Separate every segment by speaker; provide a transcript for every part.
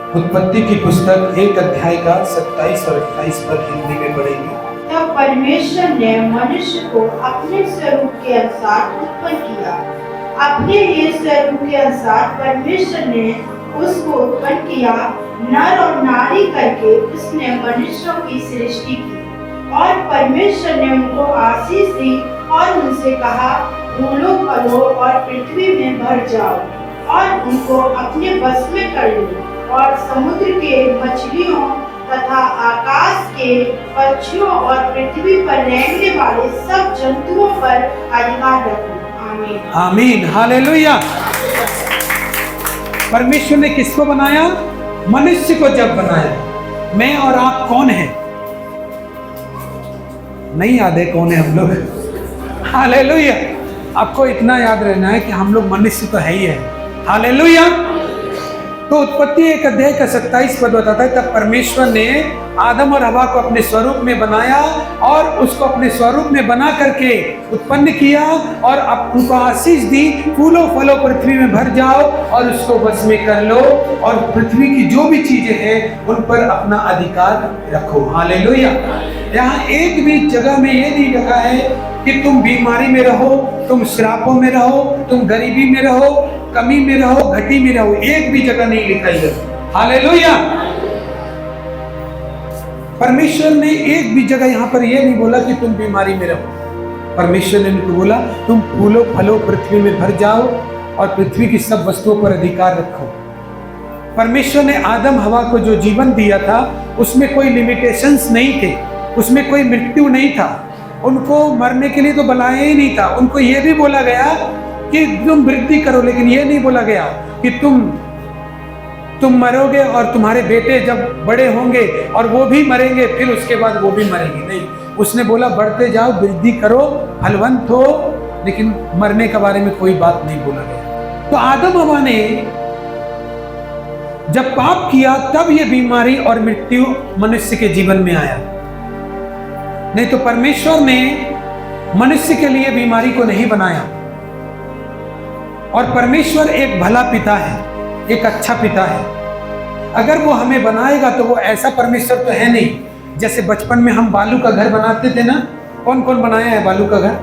Speaker 1: उत्पत्ति की पुस्तक 1 अध्याय का 27 और 28 पद हिंदी में पढ़ेंगे।
Speaker 2: तब परमेश्वर ने मनुष्य को अपने स्वरूप के अनुसार उत्पन्न किया। अपने ही स्वरूप के अनुसार परमेश्वर ने उसको उत्पन्न किया, नर और नारी करके उसने मनुष्यों की सृष्टि की। और परमेश्वर ने उनको आशीष दी और उनसे कहा, फूलो फलो और पृथ्वी में भर जाओ और उनको अपने बस में कर लो और समुद्र के मछलियों तथा आकाश के पक्षियों और पृथ्वी पर रहने वाले सब जंतुओं पर अधिकार रखो। आमीन।
Speaker 1: आमीन, हालेलुया। परमेश्वर ने किसको बनाया? मनुष्य को जब बनाया। मैं और आप कौन हैं? नहीं याद है कौन है हम लोग? हालेलुया। आपको इतना याद रहना है कि हम लोग मनुष्य तो है ही है। हालेलुया। तो उत्पत्ति 1 अध्याय का 27 पद बताता है, तब परमेश्वर ने आदम और हवा को अपने स्वरूप में बनाया और उसको अपने स्वरूप में बना करके उत्पन्न किया और उनको आशीष दी, फूलो फलो पृथ्वी में भर जाओ और उसको बस में कर लो और पृथ्वी की जो भी चीजें हैं उन पर अपना अधिकार रखो। हालेलुया। यहाँ एक भी जगह में ये नहीं लिखा है कि तुम बीमारी में रहो, तुम श्रापों में रहो, तुम गरीबी में रहो, कमी में रहो, घटी में रहो। एक भी जगह नहीं लिखा है। हालेलुया। परमेश्वर ने एक भी जगह यहाँ पर यह नहीं बोला कि तुम बीमारी में रहो। परमेश्वर ने उनको बोला तुम फूलो फलो पृथ्वी में भर जाओ और पृथ्वी की सब वस्तुओं पर अधिकार रखो। परमेश्वर ने आदम हवा को जो जीवन दिया था उसमें कोई लिमिटेशंस नहीं थे, उसमें कोई मृत्यु नहीं था। उनको मरने के लिए तो बनाया ही नहीं था। उनको यह भी बोला गया कि तुम वृद्धि करो, लेकिन यह नहीं बोला गया कि तुम मरोगे और तुम्हारे बेटे जब बड़े होंगे और वो भी मरेंगे फिर उसके बाद वो भी मरेंगे। नहीं, उसने बोला बढ़ते जाओ, वृद्धि करो, फलवंत हो, लेकिन मरने के बारे में कोई बात नहीं बोला गया। तो आदम हवा ने जब पाप किया तब ये बीमारी और मृत्यु मनुष्य के जीवन में आया। नहीं तो परमेश्वर ने मनुष्य के लिए बीमारी को नहीं बनाया। और परमेश्वर एक भला पिता है, एक अच्छा पिता है। अगर वो हमें बनाएगा तो वो ऐसा परमेश्वर तो है नहीं। जैसे बचपन में हम बालू का घर बनाते थे ना, कौन कौन बनाया है बालू का घर?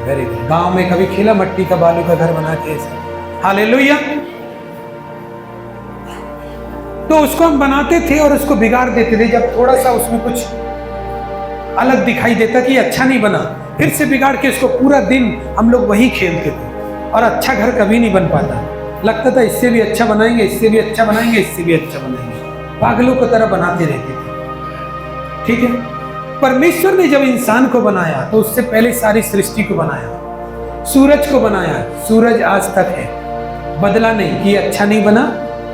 Speaker 1: Very good. गांव में कभी खेला मट्टी का बालू का घर बना के? हालेलुया। तो उसको हम बनाते थे और उसको बिगाड़ देते थे। जब थोड़ा सा उसमें कुछ अलग दिखाई देता कि अच्छा नहीं बना, फिर से बिगाड़ के उसको पूरा दिन हम लोग वही खेलते थे और अच्छा घर कभी नहीं बन पाता। लगता था इससे भी अच्छा बनाएंगे, इससे भी अच्छा बनाएंगे, इससे भी अच्छा बनाएंगे। पागलों की तरह बनाते रहते थे। ठीक है। परमेश्वर ने जब इंसान को बनाया तो उससे पहले सारी सृष्टि को बनाया। सूरज को बनाया, सूरज आज तक है, बदला नहीं कि अच्छा नहीं बना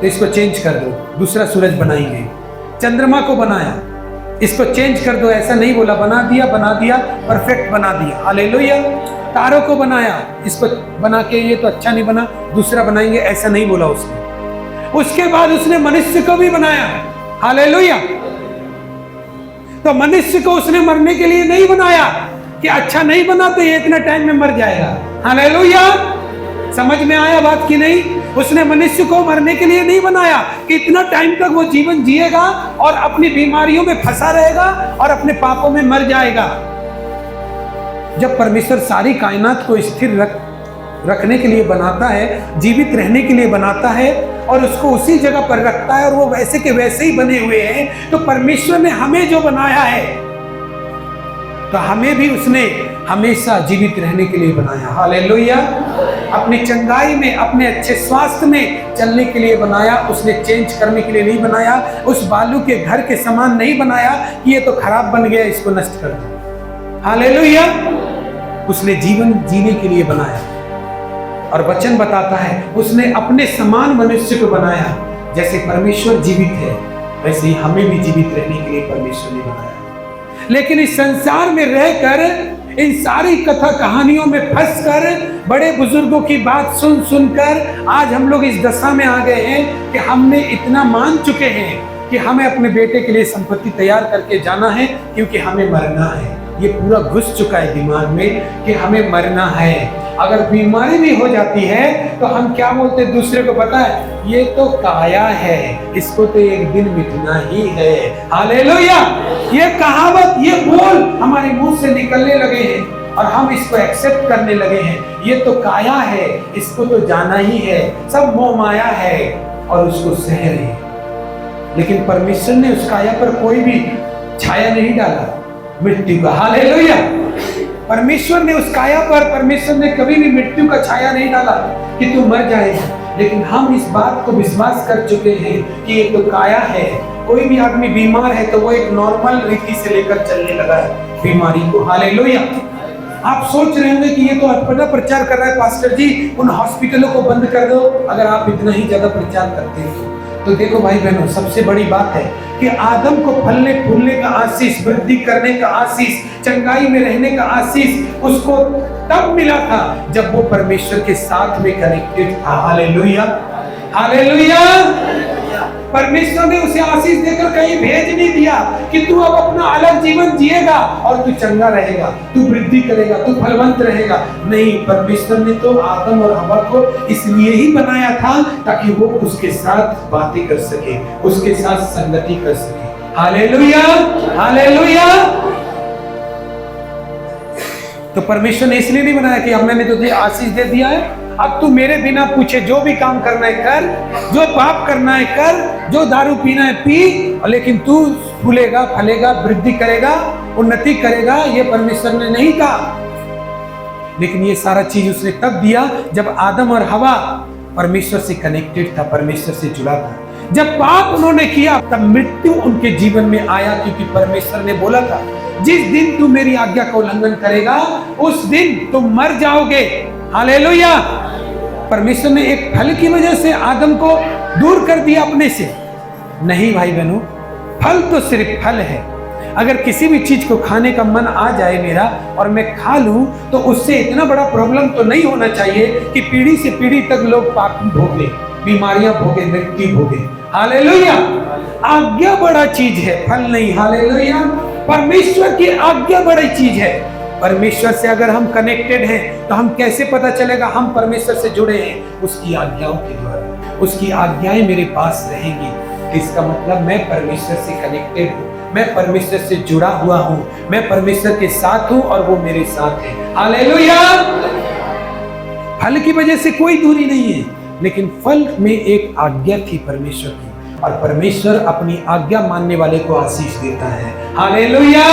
Speaker 1: तो इसको चेंज कर दो, दूसरा सूरज बनाएंगे। चंद्रमा को बनाया, इसको चेंज कर दो, ऐसा नहीं बोला, बना दिया, परफेक्ट बना दिया। हालेलुया। तारों को बनाया, इसको बना के ये तो अच्छा नहीं बना, दूसरा बनाएंगे, ऐसा नहीं बोला उसने। उसके बाद उसने मनुष्य को भी बनाया। हालेलुया। तो मनुष्य को उसने मरने के लिए नहीं बनाया कि अच्छा नहीं बना तो ये इतना टाइम में मर जाएगा। हालेलुया। समझ में आया बात की नहीं? उसने मनुष्य को मरने के लिए नहीं बनाया कि इतना टाइम तक वो जीवन जिएगा और अपनी बीमारियों में फंसा रहेगा और अपने पापों में मर जाएगा। जब परमेश्वर सारी कायनात को स्थिर रखने के लिए बनाता है, जीवित रहने के लिए बनाता है और उसको उसी जगह पर रखता है और वो वैसे के वैसे ही बने हुए हैं, तो परमेश्वर ने हमें जो बनाया है तो हमें भी उसने हमेशा जीवित रहने के लिए बनाया। हालेलुया। अपनी चंगाई में, अपने अच्छे स्वास्थ्य में चलने के लिए बनाया। उसने चेंज करने के लिए नहीं बनाया। उस बालू के घर के समान नहीं बनाया कि ये तो खराब बन गया, इसको नष्ट कर दो। हालेलुया। उसने जीवन जीने के लिए बनाया और वचन बताता है उसने अपने समान मनुष्य को बनाया। जैसे परमेश्वर जीवित है वैसे ही हमें भी जीवित रहने के लिए परमेश्वर ने बनाया। लेकिन इस संसार में रहकर इन सारी कथा कहानियों में फंसकर बड़े बुजुर्गों की बात सुन सुनकर आज हम लोग इस दशा में आ गए हैं कि हमने इतना मान चुके हैं कि हमें अपने बेटे के लिए संपत्ति तैयार करके जाना है क्योंकि हमें मरना है। ये पूरा घुस चुका है दिमाग में कि हमें मरना है। अगर बीमारी भी हो जाती है तो हम क्या बोलते हैं दूसरे को, पता है ये तो काया है, इसको तो एक दिन मिटना ही है। हालेलुया। ये कहावत, ये बोल हमारे मुंह से निकलने लगे हैं और हम इसको एक्सेप्ट करने लगे हैं। ये तो काया है, इसको तो जाना ही है, सब मोह माया है और उसको सह रहे हैं। लेकिन परमेश्वर ने उस काया पर कोई भी छाया नहीं डाला मृत्यु का। हालेलुया। परमेश्वर ने उस काया पर, परमेश्वर ने कभी भी मृत्यु का छाया नहीं डाला कि तू मर जाएगा। लेकिन हम इस बात को विश्वास कर चुके हैं कि ये तो काया है। कोई भी आदमी बीमार है तो वो एक नॉर्मल रीति से लेकर चलने लगा है बीमारी को। हालेलुया। आप सोच रहे होंगे कि ये तो अटपटा प्रचार कर रहा है पास्टर जी, उन हॉस्पिटलों को बंद कर दो। अगर आप इतना ही ज्यादा प्रचार करते हो तो देखो भाई बहनों, सबसे बड़ी बात है कि आदम को फलने फूलने का आशीष, वृद्धि करने का आशीष, चंगाई में रहने का आशीष उसको तब मिला था जब वो परमेश्वर के साथ में कनेक्टेड था। हालेलुया। हालेलुया। परमेश्वर ने उसे आशीष देकर कहीं भेज नहीं दिया कि तू अब अपना अलग जीवन जिएगा और तू चंगा रहेगा, तू वृद्धि करेगा, तू फलवंत रहेगा। नहीं, परमेश्वर ने तो आदम और हवा को इसलिए ही बनाया था ताकि वो उसके साथ बातें कर सके, उसके साथ संगति कर सके। हालेलुया। हालेलुया। तो परमेश्वर ने इसलिए नहीं बनाया कि अब मैंने तुझे आशीष दे दिया है, अब तू मेरे बिना पूछे जो भी काम करना है कर, जो पाप करना है कर, जो दारू पीना है पी, लेकिन तू फूलेगा, फलेगा, वृद्धि करेगा, उन्नति करेगा। ये परमेश्वर ने नहीं कहा। लेकिन ये सारा चीज उसने तब दिया जब आदम और हवा परमेश्वर से कनेक्टेड था, परमेश्वर से जुड़ा था। जब पाप उन्होंने किया तब मृत्यु उनके जीवन में आया, क्योंकि परमेश्वर ने बोला था जिस दिन तू मेरी आज्ञा का उल्लंघन करेगा उस दिन तुम मर जाओगे। हालेलुया। परमेश्वर ने एक फल की वजह से आदम को दूर कर दिया अपने से? नहीं भाई बहनों, फल तो सिर्फ फल है। अगर किसी भी चीज को खाने का मन आ जाए मेरा और मैं खा लूं तो उससे इतना बड़ा प्रॉब्लम तो नहीं होना चाहिए कि पीढ़ी से पीढ़ी तक लोग पाप भोगे, बीमारियां भोगे, मृत्यु भोगे। हालेलुया। आज्ञा बड़ा चीज है, फल नहीं। हालेलुया। परमेश्वर की आज्ञा बड़ी चीज है। परमेश्वर से अगर हम कनेक्टेड हैं तो हम कैसे पता चलेगा हम परमेश्वर से जुड़े हैं? उसकी आज्ञाओं के द्वारा। उसकी आज्ञाएं मेरे पास रहेंगी, इसका मतलब मैं परमेश्वर से कनेक्टेड हूँ, मैं परमेश्वर से जुड़ा हुआ हूँ, मैं परमेश्वर के साथ हूँ और वो मेरे साथ है। हालेलुया। फल की वजह से कोई दूरी नहीं है, लेकिन फल में एक आज्ञा थी परमेश्वर की, और परमेश्वर अपनी आज्ञा मानने वाले को आशीष देता है। हालेलुया।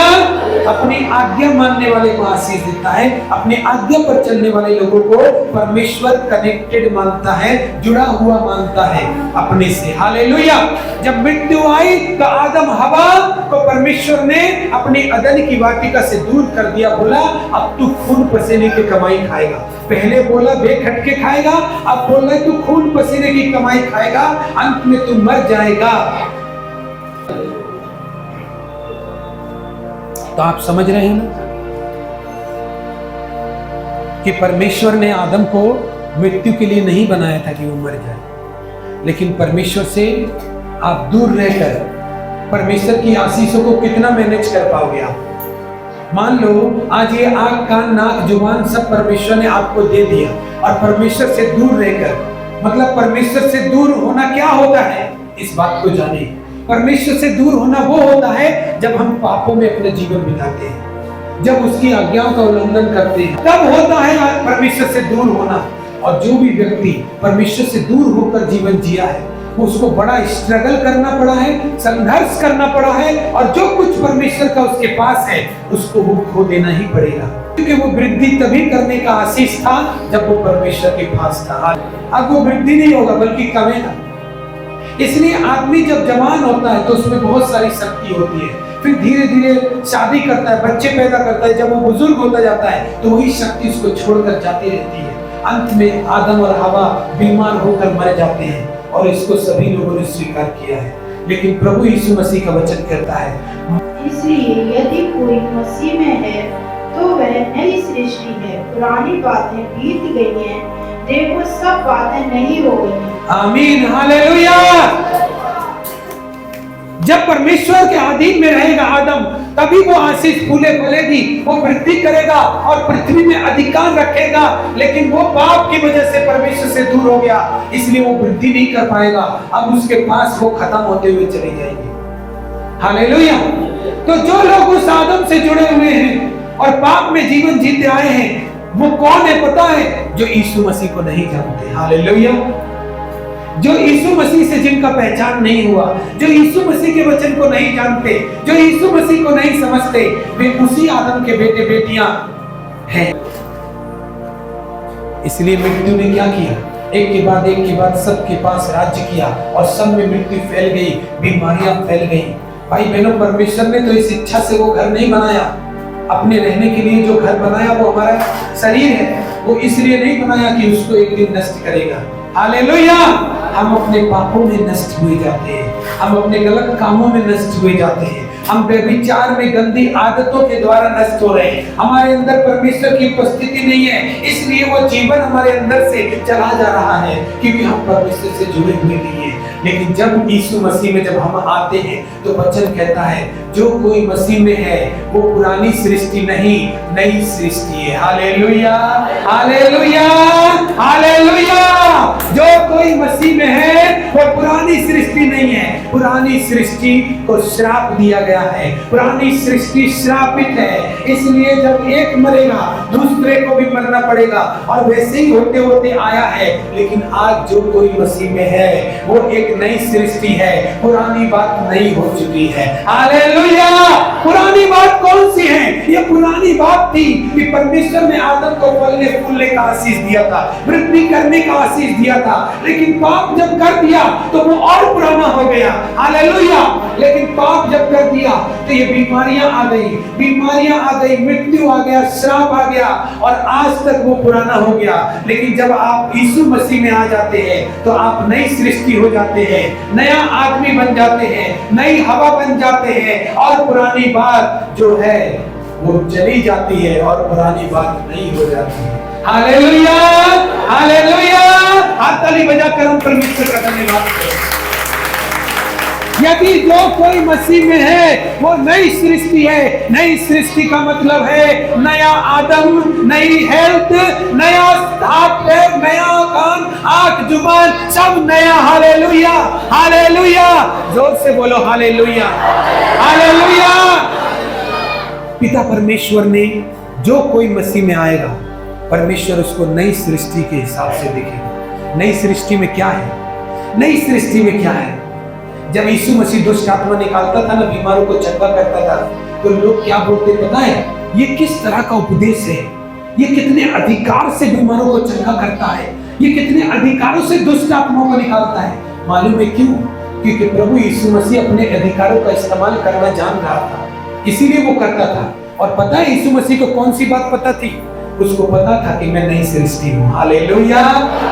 Speaker 1: अपनी आज्ञा मानने वाले को आशीष देता है। अपनी आज्ञा पर चलने वाले लोगों को परमेश्वर कनेक्टेड मानता है, जुड़ा हुआ मानता है अपने से। हालेलुया। जब मृत्यु आई तो आदम हवा को परमेश्वर ने अपनी अदन की वाटिका से दूर कर दिया। बोला अब तू खून पसीने की कमाई खाएगा। पहले बोला बेखटके खाएगा, अब बोल रहा है तू खून पसीने की कमाई खाएगा, अंत में तू मर जाएगा। तो आप समझ रहे हैं ना कि परमेश्वर ने आदम को मृत्यु के लिए नहीं बनाया था कि वो मर जाए, लेकिन परमेश्वर से आप दूर रहकर परमेश्वर की आशीषों को कितना मैनेज कर पाओगे आप? मान लो आज ये आँख, कान, नाक, जुबान सब परमेश्वर ने आपको दे दिया, और परमेश्वर से दूर रहकर, मतलब परमेश्वर से दूर होना क्या होता है इस बात को जाने। परमेश्वर से दूर होना वो होता है जब हम पापों में अपना जीवन बिताते हैं, जब उसकी आज्ञाओं का उल्लंघन करते हैं, तब होता है परमेश्वर से दूर होना। और जो भी व्यक्ति परमेश्वर से दूर होकर जीवन जिया है उसको बड़ा स्ट्रगल करना पड़ा है, संघर्ष करना पड़ा है, और जो कुछ परमेश्वर का उसके पास है उसको वो खो देना ही पड़ेगा, क्योंकि वो वृद्धि तभी करने का आशीष था जब वो परमेश्वर के पास था। अब वो वृद्धि नहीं होगा बल्कि कमेगा। इसलिए आदमी जब जवान होता है तो उसमें बहुत सारी शक्ति होती है, फिर धीरे धीरे शादी करता है, बच्चे पैदा करता है, जब वो बुजुर्ग होता जाता है तो वही शक्ति उसको छोड़कर जाती रहती है। अंत में आदम और हवा बीमार होकर मर जाते हैं, और इसको सभी लोगों ने स्वीकार किया है। लेकिन प्रभु यीशु मसीह का वचन कहता है,
Speaker 2: इसलिए यदि कोई मसीह में है तो वह नई सृष्टि है, पुरानी बातें बीत गई हैं, देखो सब बातें नई हो गई हैं।
Speaker 1: आमीन। हालेलुया। जब परमेश्वर के अधीन में रहेगा आदम, तभी वो आशीष फूले फलेगी, वो वृद्धि करेगा और पृथ्वी में अधिकार रखेगा। लेकिन वो पाप की वजह से परमेश्वर से दूर हो गया, इसलिए वो वृद्धि नहीं कर पाएगा। अब उसके पास वो खत्म होते हुए चले जाएंगे। हालेलुया। तो जो लोग उस आदम से जुड़े हुए हैं और पाप में जीवन जीते आए हैं, वो कौन है पता है? जो यीशु मसीह को नहीं जानते। हालेलुया। जो यीशु मसीह से जिनका पहचान नहीं हुआ, जो यीशु मसीह के वचन को नहीं जानते, जो यीशु मसीह को नहीं समझते, वे उसी आदम के बेटे बेटियां हैं। इसलिए मृत्यु ने क्या किया? एक के बाद सबके पास राज्य किया और सब में मृत्यु फैल गई, बीमारियां फैल गई। भाई बहनों, परमेश्वर ने तो इस इच्छा से वो घर नहीं बनाया। अपने रहने के लिए जो घर बनाया वो हमारा शरीर है, वो इसलिए नहीं बनाया कि उसको एक दिन नष्ट करेगा। हालेलुया। हम अपने पापों में नष्ट हुए जाते हैं, हम अपने गलत कामों में नष्ट हुए जाते हैं, हम व्यभिचार में गंदी आदतों के द्वारा नष्ट हो रहे हैं। हमारे अंदर परमेश्वर की उपस्थिति नहीं है, इसलिए वो जीवन हमारे अंदर से चला जा रहा है, क्योंकि हम परमेश्वर से जुड़े हुए नहीं है। लेकिन जब यीशु मसीह में जब हम आते हैं, तो वचन कहता है जो कोई मसीह में है वो पुरानी सृष्टि नहीं, नई सृष्टि है। Hallelujah, hallelujah, hallelujah. जो कोई मसीह में है वो पुरानी सृष्टि नहीं है। पुरानी सृष्टि को श्राप दिया गया है, पुरानी सृष्टि श्रापित है। इसलिए जब एक मरेगा दूसरे को भी मरना पड़ेगा, और वैसे ही होते होते आया है। लेकिन आज जो कोई मसीह में है वो एक नई सृष्टि है, पुरानी बात नहीं हो चुकी है। हालेलुया। पुरानी बात कौन सी है? ये पुरानी बात थी कि परमेश्वर ने आदम को फलने फूलने का आशीष दिया था, वृद्धि करने का आशीष दिया था। लेकिन पाप जब कर दिया तो वो और पुराना हो गया। हालेलुया। लेकिन पाप जब कर दिया तो ये बीमारियां आ गई, मृत्यु आ गया, श्राप आ गया, और आज तक वो पुराना हो गया। लेकिन जब आप यीशु मसीह में आ जाते हैं तो आप नई सृष्टि हो जाते हैं, नया आदमी बन जाते हैं, नई हवा बन जाते हैं, और पुरानी बात जो है वो चली जाती है और पुरानी बात नहीं हो जाती है। Hallelujah, hallelujah. हाथ ताली बजाकर हम परमेश्वर का धन्यवाद करें। यदि जो कोई मसीह में है वो नई सृष्टि है। नई सृष्टि का मतलब है नया आदम, नई हेल्थ, नया हाथ पैर, नया कान, आंख, जुबान, सब नया। Hallelujah, hallelujah. जोर से बोलो हालेलुया, हालेलुया। पिता परमेश्वर ने जो कोई मसीह में आएगा, परमेश्वर उसको नई सृष्टि के हिसाब से देखेगा। नई सृष्टि में क्या है? नई सृष्टि में क्या है? जब यीशु मसीह दुष्ट आत्मा निकालता था ना, बीमारों को चंगा करता था, तो लोग क्या बोलते पता है? ये किस तरह का उपदेश है? ये कितने अधिकार से बीमारों को चंगा करता है, ये कितने अधिकारों से दुष्ट आत्माओं को निकालता है। मालूम है क्यों? क्योंकि प्रभु यीशु मसीह अपने अधिकारों का इस्तेमाल करना जान रहा था, इसीलिए वो करता था। और पता है यीशु मसीह को कौन सी बात पता थी? उसको पता था कि मैं नई सृष्टि हूँ। Hallelujah,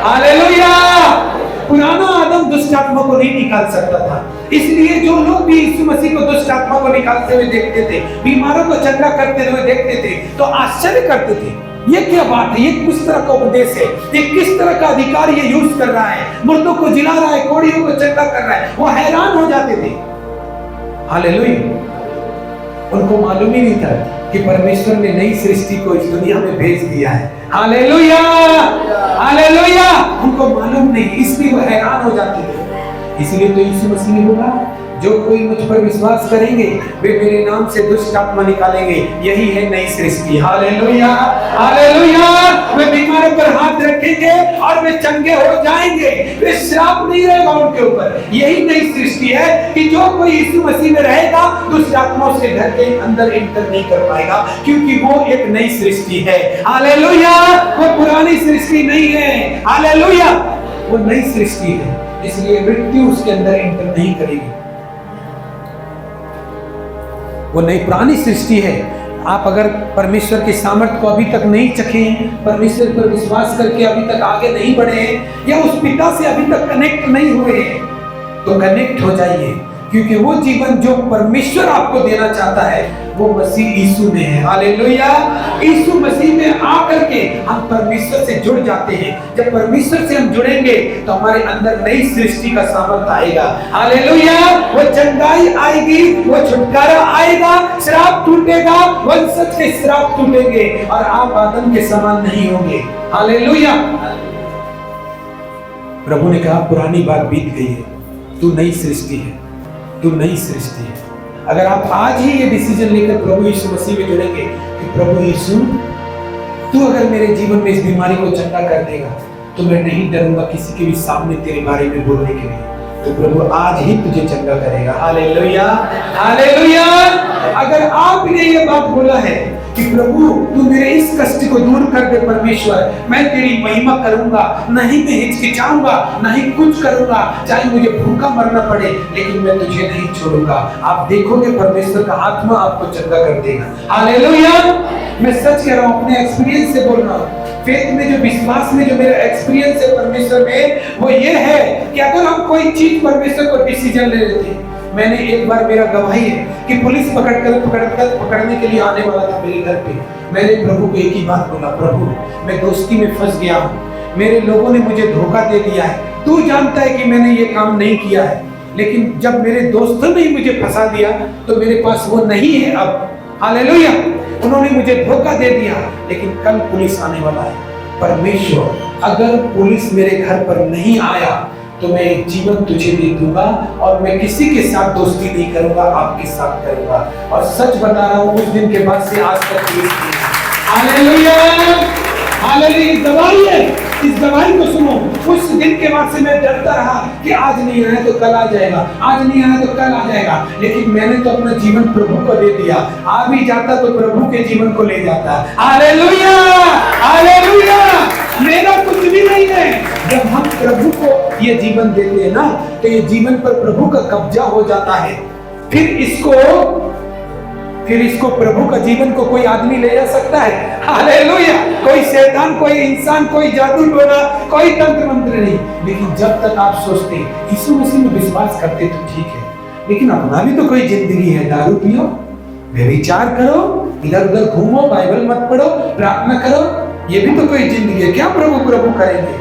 Speaker 1: hallelujah. पुराना आदम दुष्ट आत्मा को नहीं निकाल सकता था, इसलिए जो लोग भी यीशु मसीह को दुष्ट आत्मा को निकालते हुए देखते थे, बीमारों को चंगा करते हुए देखते थे, तो आश्चर्य करते थे, ये क्या बात है, ये किस तरह का उपदेश है, ये किस तरह का अधिकार ये यूज कर रहा है, मुर्दों को जिला रहा है, कोड़ियों को चंगा कर रहा है। वो हैरान हो जाते थे। हालेलुया। उनको मालूम ही नहीं था कि परमेश्वर ने नई सृष्टि को इस दुनिया में भेज दिया है। Hallelujah, hallelujah. उनको मालूम नहीं, इसलिए वो हैरान हो जाते थे। इसलिए तो यीशु मसीह ने बोला, जो कोई मुझ पर विश्वास करेंगे वे मेरे नाम से दुष्ट आत्मा निकालेंगे, यही है नई सृष्टि। Hallelujah, hallelujah. वे बीमारों पर हाथ रखेंगे और वे चंगे हो जाएंगे, वे श्राप नहीं रहेगा उनके ऊपर। यही नई सृष्टि है कि जो कोई यीशु मसीह में रहेगा दुष्ट आत्माओं से घर के अंदर एंटर नहीं कर पाएगा, क्योंकि वो एक नई सृष्टि है। हालेलुया। वो पुरानी सृष्टि नहीं है। हालेलुया। वो नई सृष्टि है, इसलिए मृत्यु उसके अंदर एंटर नहीं करेगी। वो नई पुरानी सृष्टि है। आप अगर परमेश्वर की सामर्थ को अभी तक नहीं चखे, परमेश्वर पर विश्वास करके अभी तक आगे नहीं बढ़े, या उस पिता से अभी तक कनेक्ट नहीं हुए, तो कनेक्ट हो जाइए। क्योंकि वो जीवन जो परमेश्वर आपको देना चाहता है वो मसीह यीशु में है। हालेलुया। यीशु मसीह में आकर के हम परमेश्वर से जुड़ जाते हैं। जब परमेश्वर से हम जुड़ेंगे तो हमारे अंदर नई सृष्टि का सामर्थ आएगा। हालेलुया। वो चंगाई आएगी, वो छुटकारा आएगा, श्राप टूटेगा, वंशज के श्राप टूटेंगे और आप आदम के समान नहीं होंगे। हालेलुया। प्रभु ने कहा पुरानी बात बीत गई है, तू नई सृष्टि है, तू नई सृष्टि है। अगर आप आज ही ये डिसीजन लेकर प्रभु यीशु मसीह में जुड़ेंगे कि प्रभु यीशु तू अगर मेरे जीवन में इस बीमारी को चंगा कर देगा तो मैं नहीं डरूंगा किसी के भी सामने तेरे बारे में बोलने के लिए, तो प्रभु आज ही तुझे चंगा करेगा। हालेलुया। हालेलुया। अगर आपने ये बात बोला है कि प्रभु तू मेरे इस कष्ट को दूर कर दे परमेश्वर, मैं तेरी महिमा करूंगा, नहीं मैं हिचकिचाऊंगा, नहीं कुछ करूंगा, चाहे मुझे भूखा मरना पड़े लेकिन मैं तुझे नहीं छोड़ूंगा, आप देखोगे परमेश्वर का आत्मा आपको चंगा कर देगा। हालेलुया। मैं सच कह रहा हूं, अपने एक्सपीरियंस से बोल रहा हूं। फेथ में जो विश्वास में जो मेरा एक्सपीरियंस है परमेश्वर में वो ये है कि अगर हम कोई चीज परमेश्वर को डिसीजन ले लेते हैं, मैंने एक बार मेरा गवाही है कि पुलिस पकड़ने के लिए आने वाला था मेरे घर पे, मैंने प्रभु को एक ही बात बोला, प्रभु मैं दोस्ती में फंस गया हूँ, मेरे लोगों ने मुझे धोखा दे दिया है, तू जानता है कि मैंने ये काम नहीं किया है, लेकिन जब मेरे दोस्तों ने मुझे फंसा दिया तो मेरे पास वो नहीं है अब। हालेलुया। उन्होंने मुझे धोखा दे दिया, लेकिन कल पुलिस आने वाला है। परमेश्वर अगर पुलिस मेरे घर पर नहीं आया तो मैं एक जीवन तुझे दे दूंगा और मैं किसी के साथ दोस्ती नहीं करूंगा, आपके साथ करूंगा। और सच बता रहा हूं, उस दिन के बाद से आज तक पुलिस नहीं। हालेलुया। हालेलुया। दवाई है, इस दवाई को सुनो। उस दिन के बाद से मैं डरता रहा कि आज नहीं आया तो कल आ जाएगा, आज नहीं आया तो कल आ जाएगा, लेकिन मैंने तो अपना जीवन प्रभु को दे दिया। आ भी जाता तो प्रभु के जीवन को ले जाता। हालेलुया। हालेलुया। मेरा कुछ भी नहीं है। जब हम प्रभु को ये जीवन देते हैं ना तो ये जीवन पर प्रभु का कब्जा हो जाता है। फिर इसको प्रभु का जीवन को कोई आदमी ले जा सकता है? हालेलुया। कोई शैतान, कोई इंसान, कोई जादू टोना, कोई तंत्र मंत्र नहीं। लेकिन जब तक आप सोचते यीशु मसीह में विश्वास करते तो ठीक है, लेकिन अपना भी तो कोई जिंदगी है। दारू पियो, व्यभिचार करो, इधर उधर घूमो, बाइबल मत पढ़ो, प्रार्थना करो, ये भी तो कोई जिंदगी है क्या? प्रभु करेंगे?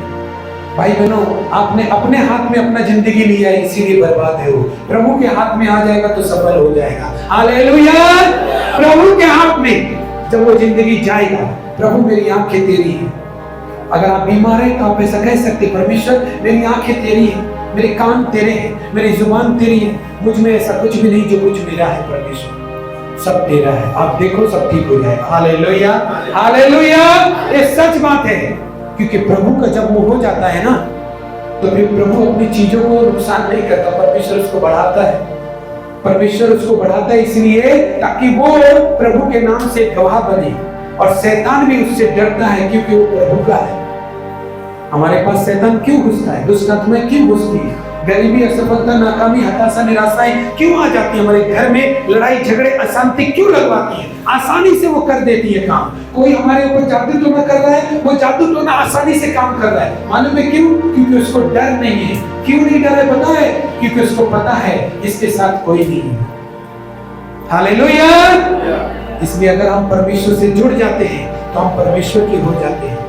Speaker 1: भाई बहनों, आपने अपने हाथ में अपना जिंदगी लिया है, इसीलिए बर्बाद है वो। प्रभु के हाथ में आ जाएगा तो सफल हो जाएगा। हालेलुया। प्रभु के हाथ में जब वो जिंदगी जाएगा, प्रभु मेरी आंखें तेरी हैं। अगर आप बीमार हैं तो आप ऐसा कह सकते, परमेश्वर मेरी आंखें तेरी हैं, मेरे कान तेरे हैं, मेरी जुबान तेरी है, मुझ में ऐसा कुछ भी नहीं जो कुछ मेरा है। परमेश्वर सब तेरा है, आप देखो सब ठीक हो जाएगा। हालेलुया। हालेलुया। ये सच बात है, क्योंकि प्रभु का जब वो हो जाता है ना तो फिर प्रभु अपनी चीजों को नुकसान नहीं करता, परमेश्वर उसको बढ़ाता है। परमेश्वर उसको बढ़ाता है इसलिए ताकि वो प्रभु के नाम से गवाह बने, और शैतान भी उससे डरता है क्योंकि वो प्रभु का है। हमारे पास शैतान क्यों घुसता है? दुष्ट आत्माएं क्यों घुसती है? गरीबी, असफलता, नाकामी, हताशा, निराशाएं क्यों आ जाती है हमारे घर में? लड़ाई झगड़े, अशांति क्यों लगवाती है? आसानी से वो कर देती है काम। कोई हमारे ऊपर जादू टोना कर रहा है, वो जादू टोना आसानी से काम कर रहा है। मालूम है क्यों? क्योंकि उसको डर नहीं है। क्यों नहीं डर है पता है? क्योंकि उसको पता है इसके साथ कोई नहीं है। हालेलुया। इसलिए अगर हम परमेश्वर से जुड़ जाते हैं तो हम परमेश्वर के हो जाते हैं।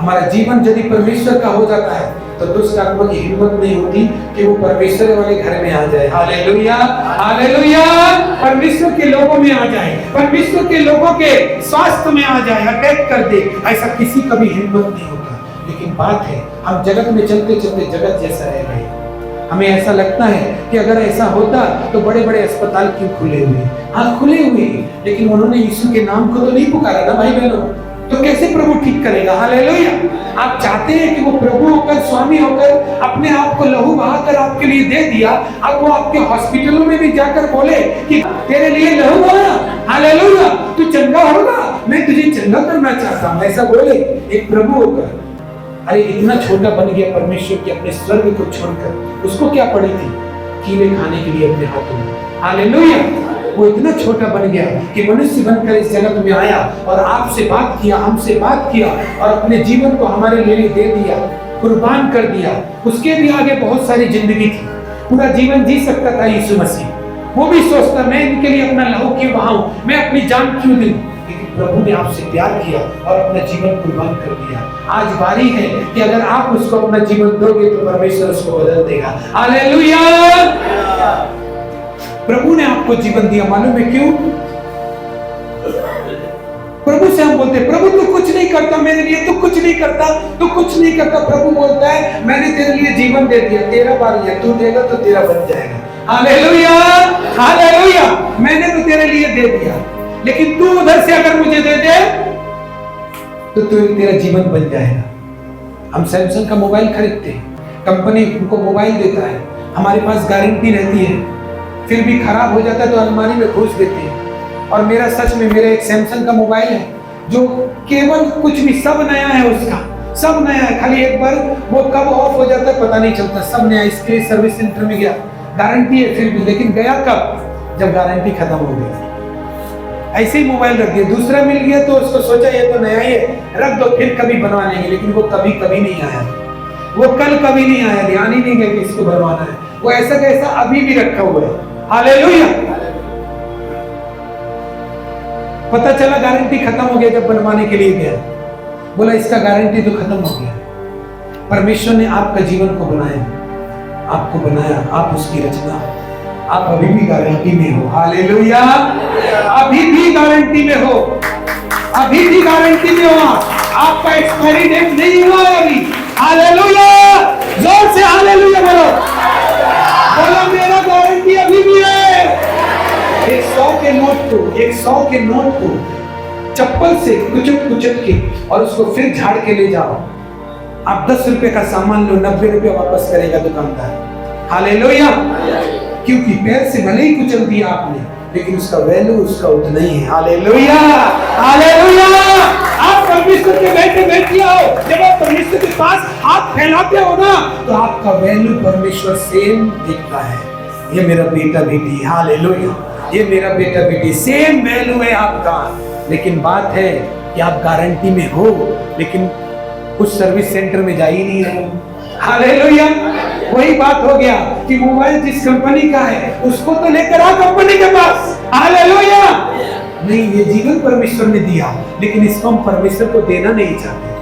Speaker 1: हमारा जीवन यदि परमेश्वर का हो जाता है तो दुष्ट आत्मा की हिम्मत नहीं होती कि वो परमेश्वर वाले घर में आ जाए। हालेलुया। हालेलुया। परमेश्वर के लोगों में आ जाए, परमेश्वर के लोगों के स्वास्थ्य में आ जाए, अटैक कर दे, ऐसा किसी का भी हिम्मत नहीं होता। लेकिन बात है, हम जगत में चलते चलते जगत जैसा रह गए। हमें ऐसा लगता है कि अगर ऐसा होता तो बड़े बड़े अस्पताल क्यों खुले हुए? हाँ खुले हुए, लेकिन उन्होंने यीशु के नाम को तो नहीं पुकारा ना भाई बहनों, तो कैसे प्रभु ठीक करेगा? हालेलुया। आप चाहते हैं कि वो प्रभु होकर, स्वामी होकर अपने आप को लहू बहाकर आपके लिए दे दिया, अब वो आपके हॉस्पिटलों में भी जाकर बोले कि तेरे लिए लहू बहाया, हालेलुया, तू चंगा होगा, मैं तुझे चंगा करना चाहता हूँ, ऐसा बोले एक प्रभु होकर। अरे इतना छोटा बन गया परमेश्वर की अपने स्वर्ग को छोड़कर। उसको क्या पड़ी थी? कीले खाने के लिए अपने हाथों में। हालेलुया। वो इतना छोटा बन गया कि मनुष्य बनकर इस जगत में आया और आपसे बात किया, हमसे बात किया और अपने जीवन को हमारे लिए दे दिया, कुर्बान कर दिया। उसके भी आगे बहुत सारी जिंदगी थी, पूरा जीवन जी सकता था यीशु मसीह। वो भी सोचता मैं इनके लिए अपना लहू क्यों बहाऊं, मैं अपनी जान क्यों दूं। लेकिन प्रभु ने आपसे प्यार किया और अपना जीवन कुर्बान कर दिया। आज बारी है कि अगर आप उसको अपना जीवन दोगे तो परमेश्वर उसको बदल देगा। हालेलुया। प्रभु ने आपको जीवन दिया, मालूम है क्यों? प्रभु से हम बोलते हैं प्रभु तू कुछ नहीं करता मेरे लिए, तू कुछ नहीं करता, तू कुछ नहीं करता। प्रभु बोलता है मैंने तेरे लिए जीवन दे दिया, तेरा बारी है, तू देगा तो तेरा बन जाएगा। Hallelujah, hallelujah. मैंने तो तेरे लिए दे दिया, लेकिन तू उधर से अगर मुझे दे दे तो तेरा जीवन बन जाएगा। हम सैमसंग का मोबाइल खरीदते हैं, कंपनी हमको मोबाइल देता है, हमारे पास गारंटी रहती है, फिर भी खराब हो जाता है तो अलमारी में घुस देते हैं। और मेरा सच में मेरा एक सैमसंग का मोबाइल है जो केवल कुछ भी सब नया है, उसका सब नया है, खाली एक बार वो कब ऑफ हो जाता है पता नहीं चलता, सब नया। इसके लिए सर्विस सेंटर में गया, गारंटी है फिर भी, लेकिन गया कब? जब गारंटी खत्म हो गई। ऐसे ही मोबाइल रख दिया, दूसरा मिल गया तो उसको सोचा ये तो नया ही है, रख दो फिर कभी बनवा लेंगे, लेकिन वो कभी कभी नहीं आया, वो कल कभी नहीं आया, ध्यान ही नहीं गया कि इसको बनवाना है। वो ऐसा कैसा अभी भी रखा हुआ है। हालेलुया। पता चला गारंटी खत्म हो गया जब बनवाने के लिए गया, बोला इसका गारंटी तो खत्म हो गया। परमेश्वर ने आपका जीवन को बनाया, आपको बनाया, आप उसकी रचना, आप अभी भी गारंटी में हो। हालेलुया। अभी भी गारंटी में हो, अभी भी गारंटी में हो। आपका एक्सपायरी डेट नहीं हुआ है अभी। हालेलुया। जोर से हालेलुया बोलो, बोलो मेरा गारंटी अभी भी है। 100 के नोट को चप्पल से कुचक के और उसको फिर झाड़ के ले जाओ, आप 10 रुपए का सामान लो, 90 रुपए वापस करेगा दुकानदार। हालेलुया। क्योंकि पैर से भले ही कुचल दिया आपने, लेकिन उसका वैल्यू उसका उतना ही है। Hallelujah, hallelujah. आप परमेश्वर के बैठे हो, जब आप परमेश्वर के पास हाथ फैलाते हो ना तो आपका वैल्यू परमेश्वर सेम दिखता है। ये मेरा बेटा बेटी, हालेलुया, ये मेरा बेटा बेटी, सेम वैल्यू है आपका। लेकिन बात है कि आप गारंटी में हो, लेकिन उस सर्विस सेंटर में जा ही नहीं रहे हो। हालेलुया। वही बात हो गया कि मोबाइल जिस कंपनी का है उसको तो लेकर आ कंपनी के पास। हालेलुया। नहीं, ये जीवन परमेश्वर ने दिया, लेकिन इसको हम परमेश्वर को देना नहीं चाहते।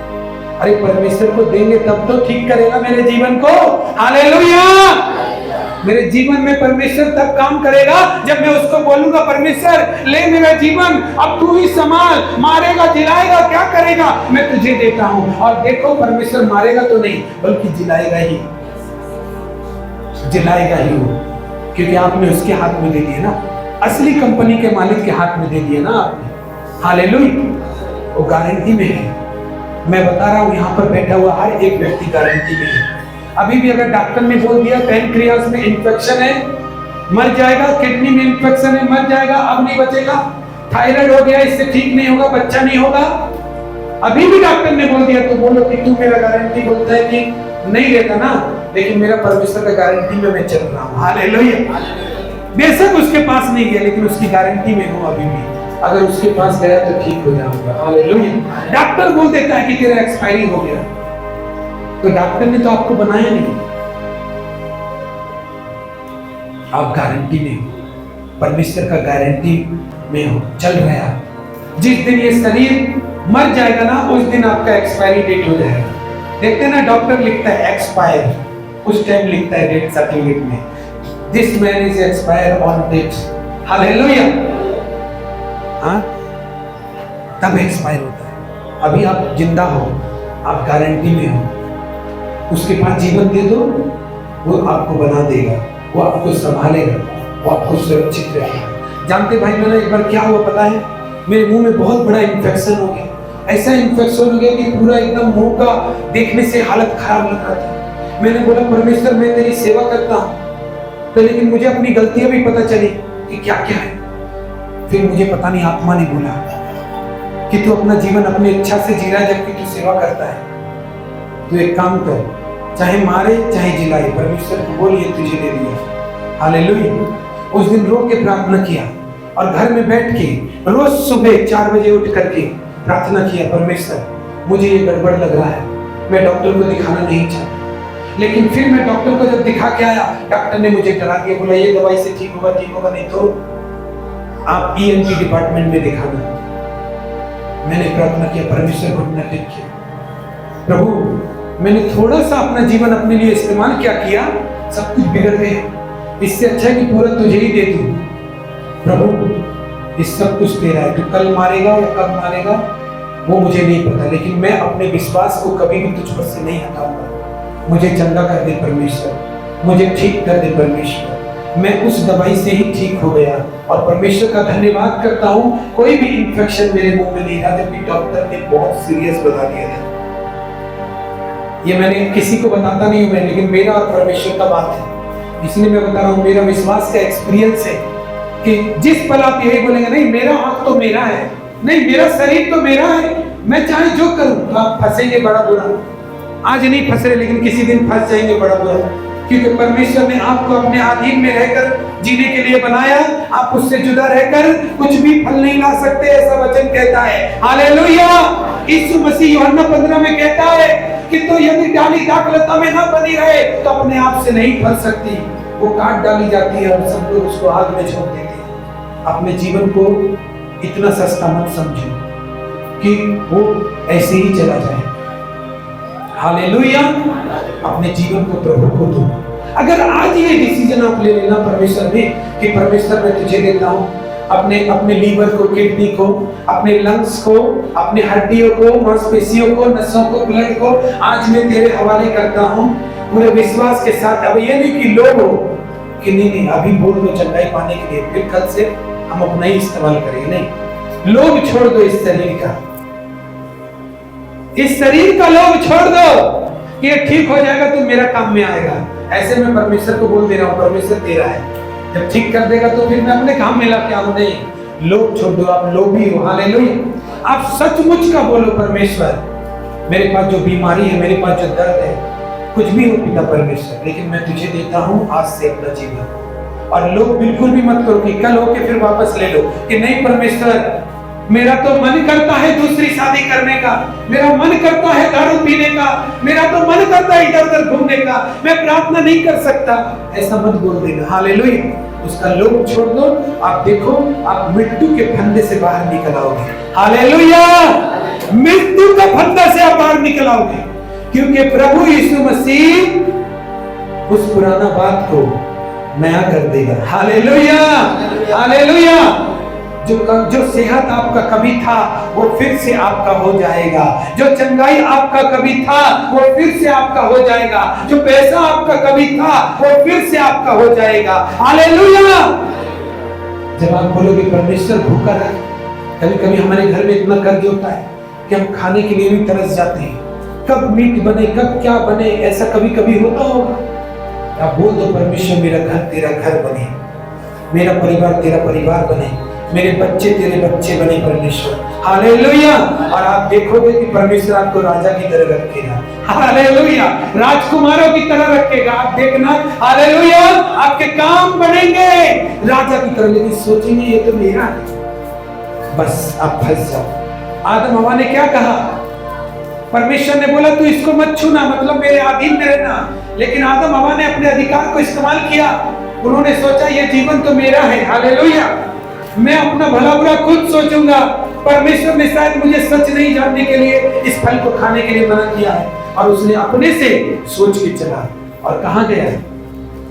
Speaker 1: अरे परमेश्वर को देंगे तब तो ठीक करेगा मेरे जीवन को। हालेलुया। मेरे जीवन में परमेश्वर तब काम करेगा जब मैं उसको बोलूंगा परमेश्वर ले मेरा जीवन, अब तू ही संभाल, मारेगा जिलाएगा क्या करेगा मैं तुझे देता हूं। और देखो परमेश्वर मारेगा तो नहीं बल्कि जिलाएगा ही वो, क्योंकि आपने उसके हाथ में दे दिया ना, असली कंपनी के मालिक के हाथ में दे दिया ना आपने। हालेलुया। वो गारंटी में है। मैं बता रहा हूं यहाँ पर बैठा हुआ हर एक व्यक्ति गारंटी में है। अभी भी अगर डॉक्टर ने बोल दिया पैनक्रियास में इंफेक्शन है, मर जाएगा, किडनी में इंफेक्शन है, मर जाएगा, अब नहीं बचेगा, थायराइड हो गया, इससे ठीक नहीं होगा, बच्चा नहीं होगा, अभी भी डॉक्टर ने बोल दिया तो बोलो कि तू मेरा गारंटी बोलता है कि नहीं लेता ना, लेकिन मेरा परमेश्वर का गारंटी में मैं चल रहा हूँ। हालेलुया। बेशक उसके पास नहीं गया, लेकिन उसकी गारंटी में हूँ अभी भी। अगर उसके पास गया तो ठीक हो जाऊंगा। हालेलुया। डॉक्टर बोल देता है कि तेरा एक्सपायरी हो गया, तो डॉक्टर ने तो आपको बनाया नहीं, आप गारंटी में हो, परमेश्वर का गारंटी में हो, चल रहा है। जिस दिन ये शरीर मर जाएगा ना उस दिन आपका एक्सपायरी डेट हो जाएगा। देखते ना डॉक्टर लिखता है एक्सपायर, उस टाइम लिखता है डेट सर्टिफिकेट में, this man is expire on date. Hallelujah. हाँ, तब एक्सपायर होता है। अभी आप जिंदा हो, आप गारंटी में हो, उसके पास जीवन दे दो, वो आपको बना देगा, वो आपको संभालेगा, वो आपको सुरक्षित रखेगा। जानते भाई मैंने एक बार क्या हुआ पता है, मेरे मुंह में बहुत बड़ा इन्फेक्शन हो गया, ऐसा इन्फेक्शन हो गया कि पूरा एकदम मुंह का देखने से हालत खराब लग रहा था। मैंने बोला परमेश्वर मैं तेरी सेवा करता हूँ, तो लेकिन मुझे अपनी गलतियां भी पता चली कि क्या क्या है। फिर मुझे पता नहीं आत्मा ने बोला कि तू अपना जीवन अपनी इच्छा से जी रहा है जबकि तू सेवा करता है, तू एक काम कर, चाहे मारे चाहे जिलाए, परमेश्वर को बोल ये तुझे दे दिया। हालेलुया। उस दिन रो के प्रार्थना किया और घर में बैठ के रोज सुबह 4 बजे उठ करके प्रार्थना किया, परमेश्वर मुझे ये गड़बड़ लग रहा है, मैं डॉक्टर को दिखाना नहीं चाहता, लेकिन फिर मैं डॉक्टर को जब दिखा के आया, डॉक्टर ने मुझे डरा दिया, बोला ये दवाई से ठीक होगा नहीं तो आप ENT डिपार्टमेंट में दिखाना। मैंने प्रार्थना किया, परमेश्वर को अपना टेक किया, प्रभु मैंने थोड़ा सा अपना जीवन अपने लिए इस्तेमाल क्या किया, सब कुछ बिगड़ गया। इससे अच्छा है कि पूरा तुझे ही दे दूं। प्रभु इस सब कुछ तेरा है, तू कल मारेगा या कब मारेगा वो मुझे नहीं पता, लेकिन मैं अपने विश्वास को कभी भी तुझ पर से नहीं हटाऊंगा। मुझे चंगा कर दे परमेश्वर, मुझे ठीक कर दे परमेश्वर। मैं उस दवाई से ही ठीक हो गया और परमेश्वर का धन्यवाद करता हूँ। कोई भी इंफेक्शन मेरे मुंह में नहीं रहा, जबकि डॉक्टर ने बहुत सीरियस बता दिया था। ये मैंने किसी को बताता नहीं हूँ, लेकिन मेरा और परमेश्वर का बात है, इसलिए मैं बता रहा हूँ। मेरा विश्वास का एक्सपीरियंस है कि जिस पल आप यही बोलेंगे नहीं मेरा आंख तो मेरा है, नहीं मेरा शरीर तो मेरा है, मैं चाहे जो करूं, तो आप फंसेंगे बड़ा बुरा। आज नहीं फंस रहे, लेकिन किसी दिन फंस जाएंगे बड़ा बुरा, क्योंकि परमेश्वर ने आपको अपने अधीन में रहकर जीने के लिए बनाया। आप उससे जुदा रहकर कुछ भी फल नहीं ला सकते, ऐसा वचन कहता है। हालेलुया। यीशु मसीह यूहन्ना 15 में कहता है कि तो यदि डाली दाखलता में न बनी रहे तो अपने आप से नहीं फल सकती, वो काट डाली जाती है और सब लोग उसको आग में झोंक देते हैं। अपने जीवन को इतना सस्ता मत समझो कि वो ऐसे ही चला जाए। हालेलुया। अपने जीवन को प्रभु को दो। अगर आज ये डिसीजन आप ले लेना परमेश्वर में कि परमेश्वर मैं तुझे देता हूँ, अपने लीवर को, किडनी को, अपने लंग्स को, अपने हड्डियों को, मांसपेशियों को, नसों को, ब्लड को आज मैं तेरे हवाले करता हूँ पूरे विश्वास के साथ। अब ये नहीं कि लोग हो कि नहीं अभी बोल दो चंगाई पाने के लिए, फिर कल से हम अपना ही इस्तेमाल करेंगे, नहीं। लोग छोड़ दो, इस शरीर का लोग छोड़ दो कि ये ठीक हो जाएगा तो मेरा काम में आएगा। ऐसे मैं परमेश्वर को बोल दे रहा हूँ परमेश्वर तेरा है, जब ठीक कर देगा तो फिर मैं अपने काम में लाके आऊं। नहीं, लोग छोड़ दो, आप लोग भी हो। हालेलुया। आप सचमुच का बोलो परमेश्वर मेरे पास जो बीमारी है, मेरे पास जो दर्द है, कुछ भी हो पिता परमेश्वर, लेकिन मैं तुझे देता हूँ आज से अपना जीवन। और लोग बिल्कुल भी मत करो कि कल होके फिर वापस ले लो कि नहीं परमेश्वर मेरा तो मन करता है दूसरी शादी करने का, मेरा मन करता है दारू पीने का, मेरा तो मन करता है इधर उधर घूमने का, मैं प्रार्थना नहीं कर सकता। ऐसा मत बोल देना। हालेलुया। उसका लोभ छोड़ दो। आप देखो आप मृत्यु के फंदे से बाहर निकल आओगे। हालेलुया। मृत्यु का फंदा से आप बाहर निकल आओगे, क्योंकि प्रभु यीशु मसीह उस पुराना बात को नया कर देगा। हालेलुया। हालेलुया। जो सेहत आपका कभी था वो फिर से आपका हो जाएगा, जो चंगाई आपका कभी था वो फिर से आपका हो जाएगा, जो पैसा आपका कभी था वो फिर से आपका हो जाएगा। हालेलुया। जब आप बोलोगे परमेश्वर भूखा है, कभी कभी हमारे घर में इतना कर्ज होता है कि हम खाने के लिए भी तरस जाते हैं, कब मीट बने कब क्या बने, ऐसा कभी कभी होता होगा। आप बोल दो परमेश्वर मेरा घर तेरा घर बने, मेरा परिवार तेरा परिवार बने, मेरे बच्चे तेरे बच्चे बने परमेश्वर। हालेलुया। और आप देखोगे कि परमेश्वर आपको राजा की तरह रखेगा। हालेलुया। राजकुमारों की तरह रखेगा। आप देखना। हालेलुया। आपके काम बनेंगे राजा की तरह, लेकिन सोचेंगे ये तो मेरा है, बस आप फंस जाओ। आदम हवा ने क्या कहा? परमेश्वर ने बोला तू इसको मत छूना, मतलब मेरे अधीन में रहना, लेकिन आदम हवा ने अपने अधिकार को इस्तेमाल किया। उन्होंने सोचा ये जीवन तो मेरा है। हालेलुया। मैं अपना भला बुरा खुद सोचूंगा। परमेश्वर ने शायद मुझे सच नहीं जानने के लिए इस फल को खाने के लिए मना किया है, और उसने अपने से सोच के चला और कहां गया है?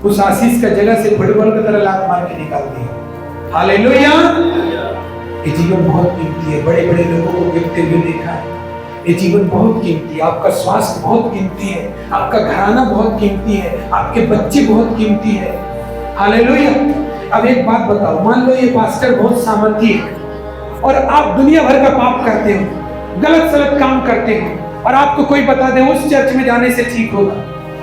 Speaker 1: उस आशीष का जगह से फुटबॉल की तरह लात मार के निकाल दिया। हालेलुया। ये जीवन बहुत कीमती है। बड़े बड़े लोगों को गिरते हुए देखा है। ये जीवन बहुत कीमती है। आपका स्वास्थ्य बहुत कीमती है, आपका घराना बहुत कीमती है, आपके बच्चे बहुत कीमती है। हालेलुया। अब एक बात बताओ, मान लो ये पास्टर बहुत सामर्थी है और आप दुनिया भर का पाप करते हो, गलत सलत काम करते हो, और आपको कोई बता दे उस चर्च में जाने से ठीक होगा,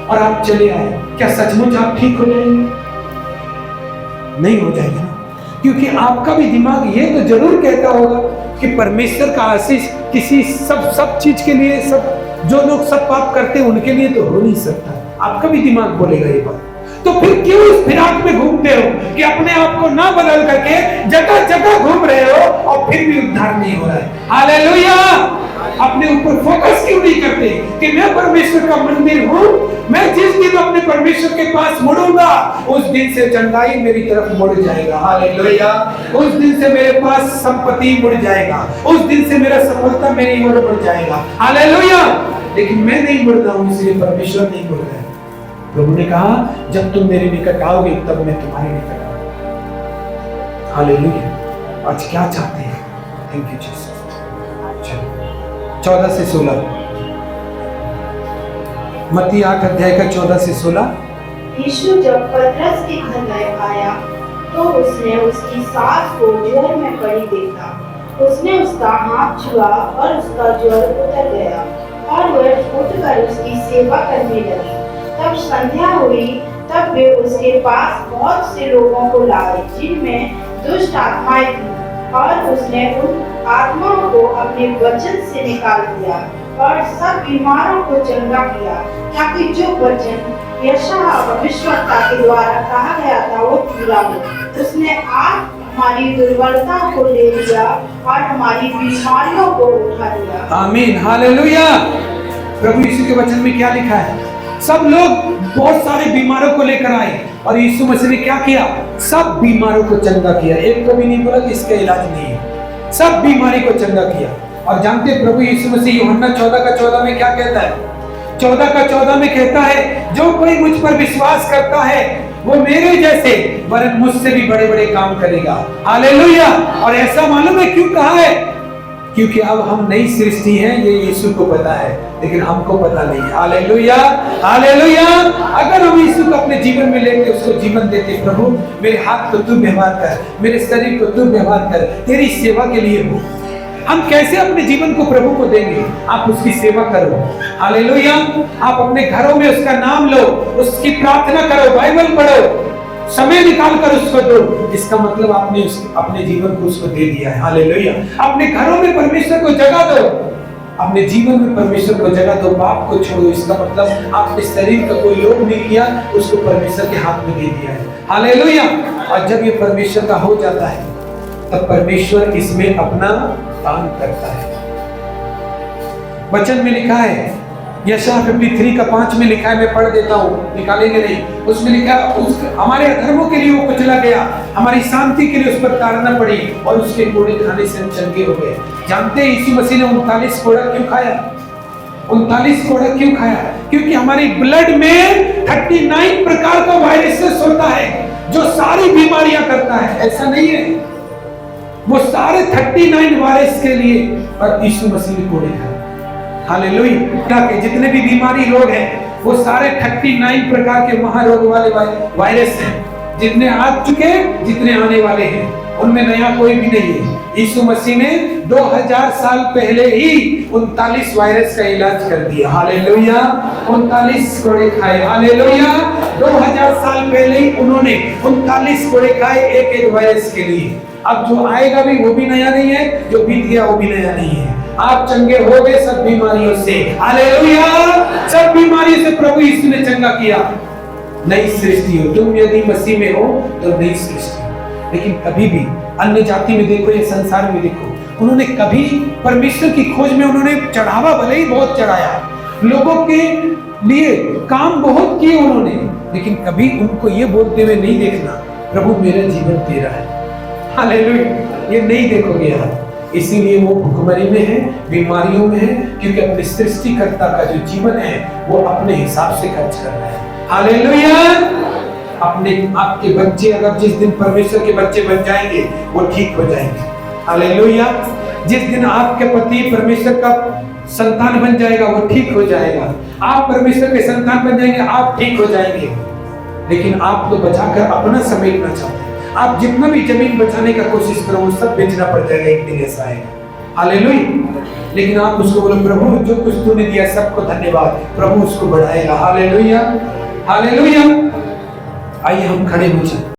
Speaker 1: और आप चले आए, क्या सचमुच आप ठीक हो जाएंगे? नहीं हो जाएगा, क्योंकि आपका भी दिमाग ये तो जरूर कहता होगा कि परमेश्वर का आशीष किसी सब चीज के लिए, सब जो लोग सब पाप करते हैं उनके लिए तो हो नहीं सकता। आपका भी दिमाग बोलेगा ये बात। तो फिर क्यों इस फिराक में घूमते हो कि अपने आप को ना बदल करके जगह जगह घूम रहे हो और फिर भी उद्धार नहीं हो रहा है? हालेलुया। अपने ऊपर फोकस क्यों नहीं करते कि मैं परमेश्वर का मंदिर हूँ, मैं जिस दिन अपने परमेश्वर के पास मुड़ूंगा उस दिन से चंगाई मेरी तरफ मुड़ जाएगा। हालेलुया। उस दिन से मेरे पास संपत्ति मुड़ जाएगा, उस दिन से मेरा सफलता मेरी ओर मुड़ जाएगा। हालेलुया। लेकिन मैं नहीं मुड़ रहा हूँ, इसलिए परमेश्वर नहीं मुड़ रहा है। प्रभु ने कहा जब तुम मेरे निकट आओगे तब मैं तुम्हारे निकट आऊंगा। हालेलुया। आज क्या चाहते हैं? Thank you Jesus. 14 से 16 मत्ती 8 अध्याय का 14 से 16।
Speaker 2: यीशु जब पतरस के घर आया तो उसने उसकी सास को ज्वर में पड़ी देखा। उसने उसका हाथ छुआ और उसका ज्वर उतर गया और वह उठकर उसकी सेवा करने लगी। तब संध्या हुई, तब वे उसके पास बहुत से लोगों को लाए जिनमें दुष्ट आत्माएं थीं, और उसने उन आत्माओं को अपने वचन से निकाल दिया और सब बीमारों को चंगा किया, ताकि जो वचन यशायाह भविष्यवक्ता के द्वारा कहा गया था वो पूरा हो। उसने आज हमारी दुर्बलता को ले लिया और हमारी बीमारियों को उठा लिया।
Speaker 1: आमीन। हालेलुया। प्रभु यीशु के वचन में क्या लिखा है? सब लोग बहुत सारे बीमारों को लेकर आए और यीशु मसीह ने क्या किया? सब बीमारों को चंगा किया। एक को भी नहीं बोला कि इसका इलाज नहीं है, सब बीमारी को चंगा किया। और जानते हैं प्रभु यीशु मसीह यूहन्ना 14 का 14 में क्या कहता है? 14 का 14 में कहता है जो कोई मुझ पर विश्वास करता है वो मेरे जैसे वरन मुझसे भी बड़े बड़े काम करेगा। हालेलुया। और ऐसा मालूम है क्यों कहा है? क्योंकि अब हम नई सृष्टि हैं, ये यीशु को पता है लेकिन हमको पता नहीं है। हालेलुया। हालेलुया। अगर हम यीशु को अपने जीवन में लेके उसको जीवन देते, प्रभु मेरे हाथ को तू व्यवहार कर, मेरे शरीर को तू व्यवहार कर, तेरी सेवा के लिए हो। हम कैसे अपने जीवन को प्रभु को देंगे? आप उसकी सेवा करो। हालेलुया। आप अपने घरों में उसका नाम लो, उसकी प्रार्थना करो, बाइबल पढ़ो, समय निकाल कर उसको दो। इसका मतलब आपने अपने जीवन को उसको दे दिया है। हालेलुया। अपने घरों में परमेश्वर को जगह दो, अपने जीवन में परमेश्वर को जगह दो, पाप को छोड़ो। इसका मतलब आपने शरीर का कोई योग नहीं किया, उसको परमेश्वर के हाथ में दे दिया है। हालेलुया। और जब ये परमेश्वर का हो जाता है तब परमेश्वर इसमें अपना काम करता है। वचन में लिखा है, यशायाह 53 का 5 में लिखा है, मैं पढ़ देता हूँ, निकालेंगे नहीं। उसमें लिखा उस हमारे अधर्मों के लिए वो कुचला गया, हमारी शांति के लिए उस पर ताड़ना पड़ी और उसके कोड़े खाने से हम चंगे हो गए। जानते हैं यीशु मसीह ने 39 कोड़ा क्यों खाया? 39 कोड़ा क्यों खाया? क्योंकि हमारी ब्लड में 39 प्रकार का वायरसेस होता है जो सारी बीमारियां करता है। ऐसा नहीं है, वो सारे 39 वायरस के लिए और यीशु मसीह ने कोड़े खाए। हालेलुया। के जितने भी बीमारी रोग हैं वो सारे 39 प्रकार के महारोग वाले वायरस हैं, जितने आ चुके जितने आने वाले हैं, उनमें नया कोई भी नहीं है। यीशु मसीह ने 2000 साल पहले ही 39 वायरस का इलाज कर दिया। हालेलुया। 39 कोड़े खाए। हालेलुया। 2000 साल पहले ही उन्होंने 39 कोड़े खाए एक एक वायरस के लिए। अब जो आएगा भी वो भी नया नहीं है, जो बीत गया वो भी नया नहीं है। आप चंगे हो गए सब बीमारियों से। हालेलुया। सब बीमारियों से प्रभु यीशु ने चंगा किया। नई सृष्टि हो तुम, यदि मसीह में हो तो नई सृष्टि हो। लेकिन कभी भी अन्य जाति में देखो या संसार में देखो, उन्होंने कभी परमेश्वर की खोज में उन्होंने चढ़ावा भले ही बहुत चढ़ाया, लोगों के लिए काम बहुत किए उन्होंने, लेकिन कभी उनको ये बोलते हुए नहीं देखना प्रभु मेरा जीवन तेरा है। हालेलुया। ये नहीं देखोगे आप। इसीलिए वो भुखमरी में है, बीमारियों में है, क्योंकि अपने सृष्टिकर्ता का जो जीवन है वो अपने हिसाब से खर्च कर रहा है। हालेलुया। अपने आपके बच्चे अगर जिस दिन परमेश्वर के बच्चे बन जाएंगे वो ठीक हो जाएंगे। हालेलुया। जिस दिन आपके पति परमेश्वर का संतान बन जाएगा वो ठीक हो जाएगा। आप परमेश्वर के संतान बन जाएंगे, आप ठीक हो जाएंगे। लेकिन आप तो बचाकर अपना समेटना चाहते हैं। आप जितना भी जमीन बचाने का कोशिश करो वो सब बेचना पड़ जाएगा, एक दिन ऐसा है। हालेलुया। लेकिन आप उसको बोलो प्रभु जो कुछ तूने दिया सबको धन्यवाद, प्रभु उसको बढ़ाएगा। हालेलुया। हालेलुया। आइए हम खड़े हो जाएं।